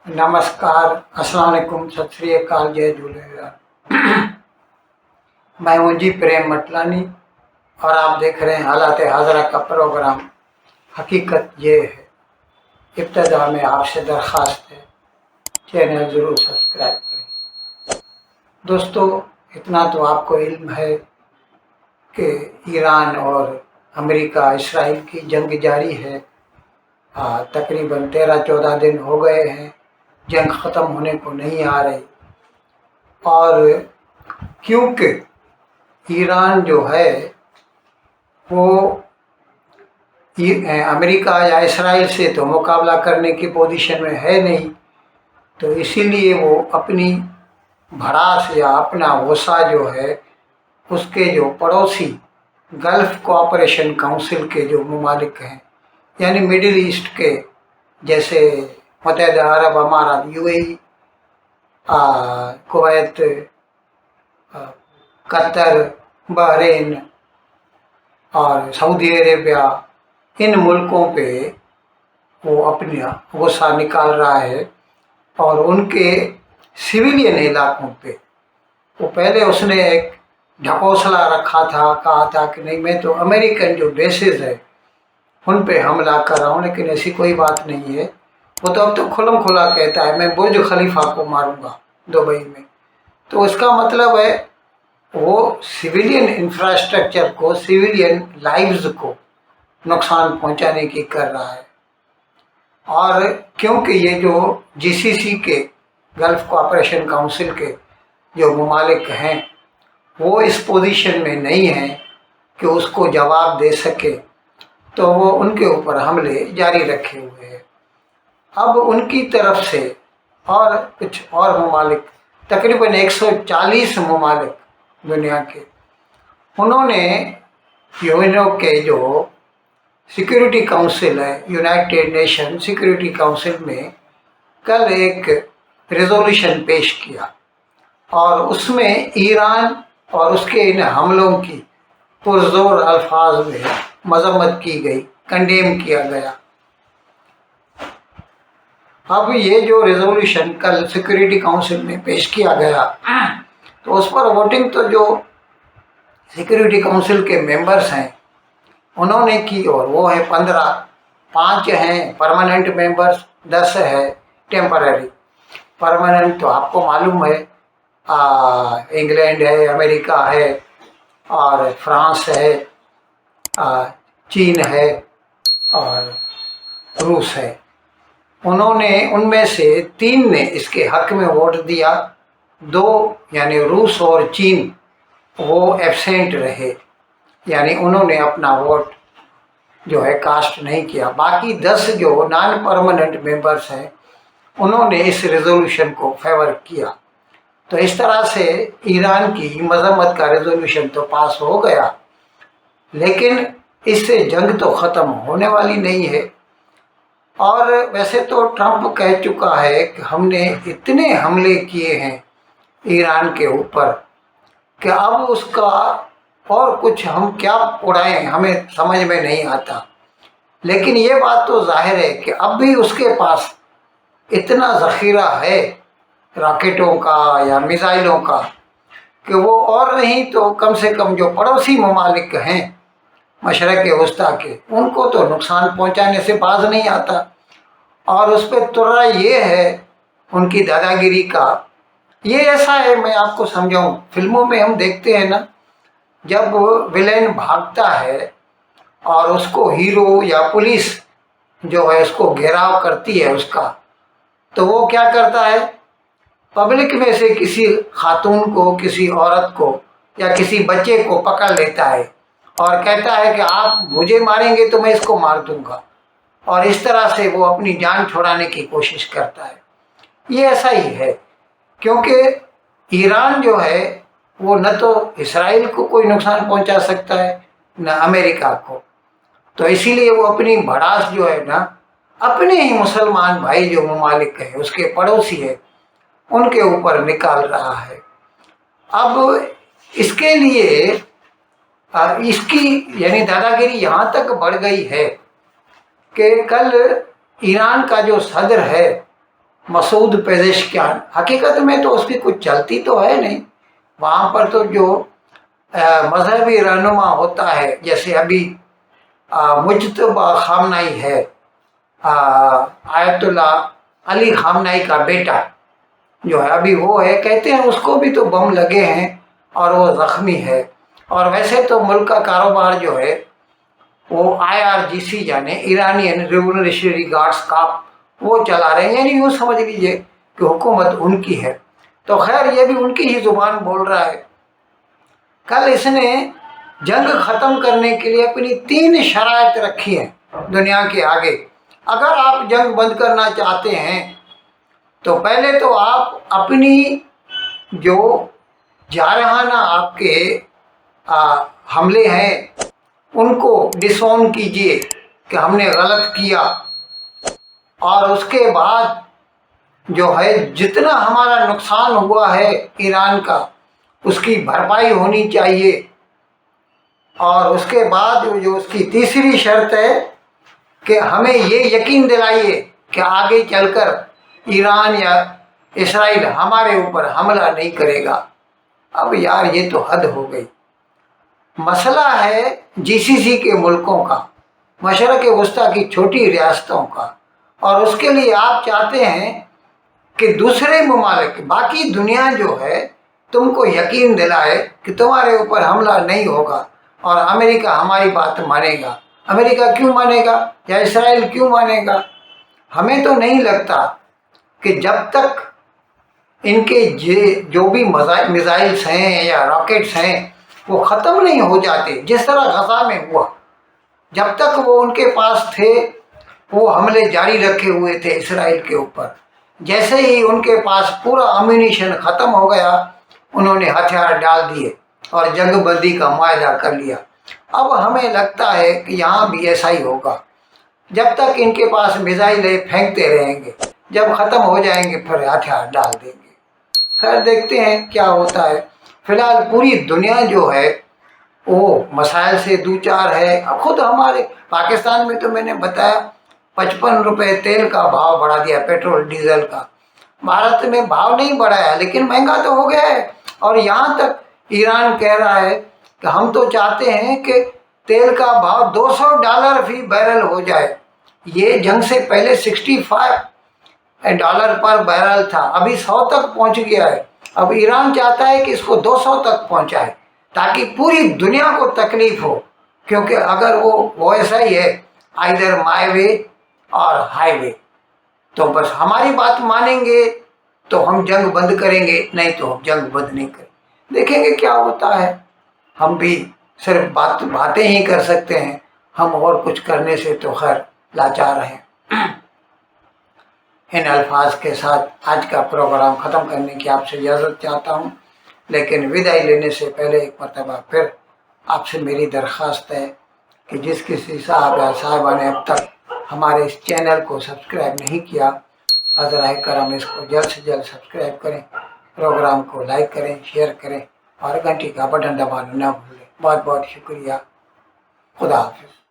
नमस्कार, अस्सलाम वालेकुम, सत श्री अकाल, जय झूलेलाल। मैं हूं जी प्रेम मटलानी और आप देख रहे हैं हालात हाजरा का प्रोग्राम। हकीकत ये है, इब्तदा में आपसे दरख्वास्त है, चैनल ज़रूर सब्सक्राइब करें। दोस्तों, इतना तो आपको इल्म है कि ईरान और अमेरिका इसराइल की जंग जारी है। तकरीबन 13-14 दिन हो गए हैं, जंग ख़त्म होने को नहीं आ रही। और क्योंकि ईरान जो है वो अमेरिका या इसराइल से तो मुकाबला करने की पोजीशन में है नहीं, तो इसीलिए वो अपनी भड़ास या अपना गुस्सा जो है उसके जो पड़ोसी गल्फ़ कोऑपरेशन काउंसिल के जो ममालिक हैं, यानी मिडिल ईस्ट के, जैसे मुत्तहिदा अरब अमारात, यूएई, कुवैत, कतर, बहरीन और सऊदी अरेबिया, इन मुल्कों पे वो अपना गुस्सा निकाल रहा है। और उनके सिविलियन इलाकों पे वो पहले उसने एक ढकोसला रखा था, कहा था कि नहीं, मैं तो अमेरिकन जो बेसिस है उन पे हमला कर रहा हूँ, लेकिन ऐसी कोई बात नहीं है। वो तो अब तो खुलम खुला कहता है मैं बुर्ज खलीफा को मारूंगा दुबई में। तो उसका मतलब है वो सिविलियन इंफ्रास्ट्रक्चर को, सिविलियन लाइव्स को नुकसान पहुंचाने की कर रहा है। और क्योंकि ये जो जीसीसी के, गल्फ़ कोऑपरेशन काउंसिल के जो ममालिक हैं, वो इस पोजीशन में नहीं हैं कि उसको जवाब दे सके, तो वो उनके ऊपर हमले जारी रखे हुए हैं। अब उनकी तरफ से और कुछ और ममालिक, तकरीबन 140 ममालिक दुनिया के, उन्होंने यूएनओ के जो सिक्योरिटी काउंसिल है, यूनाइटेड नेशन सिक्योरिटी काउंसिल में कल एक रेजोल्यूशन पेश किया और उसमें ईरान और उसके इन हमलों की पुरजोर अल्फाज में मजम्मत की गई, कंडेम किया गया। अब ये जो रेजोल्यूशन कल सिक्योरिटी काउंसिल में पेश किया गया, तो उस पर वोटिंग तो जो सिक्योरिटी काउंसिल के मेंबर्स हैं उन्होंने की, और वो है 15, 5 हैं परमानेंट मेंबर्स, 10 है टेम्पररी। परमानेंट तो आपको मालूम है, इंग्लैंड है, अमेरिका है और फ्रांस है, चीन है और रूस है। उन्होंने उनमें से 3 ने इसके हक में वोट दिया, 2 यानी रूस और चीन वो एब्सेंट रहे, यानी उन्होंने अपना वोट जो है कास्ट नहीं किया। बाकी 10 जो नॉन परमानेंट मेंबर्स हैं उन्होंने इस रेजोल्यूशन को फेवर किया। तो इस तरह से ईरान की मजम्मत का रेजोल्यूशन तो पास हो गया, लेकिन इससे जंग तो ख़त्म होने वाली नहीं है। और वैसे तो ट्रंप कह चुका है कि हमने इतने हमले किए हैं ईरान के ऊपर कि अब उसका और कुछ हम क्या उड़ाएं हमें समझ में नहीं आता। लेकिन ये बात तो जाहिर है कि अब भी उसके पास इतना ज़ख़ीरा है रॉकेटों का या मिसाइलों का कि वो और नहीं तो कम से कम जो पड़ोसी ममालिक हैं मशरक़ वस्ता के, उनको तो नुकसान पहुंचाने से बाज नहीं आता। और उस पर तुर्रा ये है उनकी दादागिरी का। ये ऐसा है, मैं आपको समझाऊं, फिल्मों में हम देखते हैं ना, जब विलेन भागता है और उसको हीरो या पुलिस जो है उसको घेराव करती है उसका, तो वो क्या करता है, पब्लिक में से किसी खातून को, किसी औरत को या किसी बच्चे को पकड़ लेता है और कहता है कि आप मुझे मारेंगे तो मैं इसको मार दूंगा, और इस तरह से वो अपनी जान छुड़ाने की कोशिश करता है। ये ऐसा ही है, क्योंकि ईरान जो है वो न तो इसराइल को कोई नुकसान पहुंचा सकता है न अमेरिका को, तो इसीलिए वो अपनी भड़ास जो है ना अपने ही मुसलमान भाई जो ममालिक है, उसके पड़ोसी है, उनके ऊपर निकाल रहा है। अब इसके लिए इसकी यानी दादागिरी यहाँ तक बढ़ गई है कि कल ईरान का जो सदर है मसूद पेजेशकियान, हकीकत में तो उसकी कुछ चलती तो है नहीं। वहाँ पर तो जो मजहबी रहनुमा होता है, जैसे अभी मुज्तबा खामनाई है, आयतुल्ला अली खामनाई का बेटा जो है, अभी वो है, कहते हैं उसको भी तो बम लगे हैं और वो ज़ख्मी है। और वैसे तो मुल्क का कारोबार जो है वो IRGC यानी ईरानियन रिवोल्यूशनरी गार्ड्स का वो चला रहे हैं, यानी यूँ समझ लीजिए कि हुकूमत उनकी है। तो खैर ये भी उनकी ही ज़ुबान बोल रहा है। कल इसने जंग ख़त्म करने के लिए अपनी 3 शराइत रखी हैं दुनिया के आगे। अगर आप जंग बंद करना चाहते हैं तो पहले तो आप अपनी जो जारहाना आपके हमले हैं उनको डिसऑन कीजिए कि हमने गलत किया, और उसके बाद जो है जितना हमारा नुकसान हुआ है ईरान का उसकी भरपाई होनी चाहिए। और उसके बाद जो उसकी तीसरी शर्त है कि हमें ये यकीन दिलाइए कि आगे चलकर ईरान या इसराइल हमारे ऊपर हमला नहीं करेगा। अब यार ये तो हद हो गई। मसला है GCC के मुल्कों का, मशरक़ वस्ता की छोटी रियासतों का, और उसके लिए आप चाहते हैं कि दूसरे ममालिक, बाकी दुनिया जो है तुमको यकीन दिलाए कि तुम्हारे ऊपर हमला नहीं होगा और अमेरिका हमारी बात मानेगा। अमेरिका क्यों मानेगा या इसराइल क्यों मानेगा? हमें तो नहीं लगता कि जब तक इनके जो भी मिसाइल्स हैं या रॉकेट्स हैं वो ख़त्म नहीं हो जाते, जिस तरह गजा में हुआ, जब तक वो उनके पास थे वो हमले जारी रखे हुए थे इसराइल के ऊपर। जैसे ही उनके पास पूरा अम्यूनिशन ख़त्म हो गया उन्होंने हथियार डाल दिए और जंग बंदी का मुआहदा कर लिया। अब हमें लगता है कि यहाँ भी ऐसा ही होगा। जब तक इनके पास मिसाइलें फेंकते रहेंगे, जब ख़त्म हो जाएंगे फिर हथियार डाल देंगे। खैर देखते हैं क्या होता है। फिलहाल पूरी दुनिया जो है वो मसाइल से दो चार है। अब खुद हमारे पाकिस्तान में तो मैंने बताया 55 रुपये तेल का भाव बढ़ा दिया, पेट्रोल डीजल का। भारत में भाव नहीं बढ़ाया लेकिन महंगा तो हो गया है। और यहाँ तक ईरान कह रहा है कि हम तो चाहते हैं कि तेल का भाव $200 फी बैरल हो जाए। ये जंग से पहले $65 पर बैरल था, अभी 100 तक पहुँच गया है। अब ईरान चाहता है कि इसको 200 तक पहुँचाए ताकि पूरी दुनिया को तकलीफ हो, क्योंकि अगर वो ऐसा ही है आइदर माय वे और हाईवे, तो बस हमारी बात मानेंगे तो हम जंग बंद करेंगे, नहीं तो हम जंग बंद नहीं करेंगे। देखेंगे क्या होता है। हम भी सिर्फ बातें ही कर सकते हैं, हम और कुछ करने से तो खैर लाचार हैं। इन अल्फाज के साथ आज का प्रोग्राम ख़त्म करने की आपसे इजाज़त चाहता हूँ, लेकिन विदाई लेने से पहले एक मरतबा फिर आपसे मेरी दरख्वास्त है कि जिस किसी साहब या साहिबा ने अब तक हमारे इस चैनल को सब्सक्राइब नहीं किया, अज़राए करम इसको जल्द से जल्द सब्सक्राइब करें, प्रोग्राम को लाइक करें, शेयर करें और घंटी का बटन दबाना ना भूलें। बहुत बहुत शुक्रिया। खुदा हाफिज़।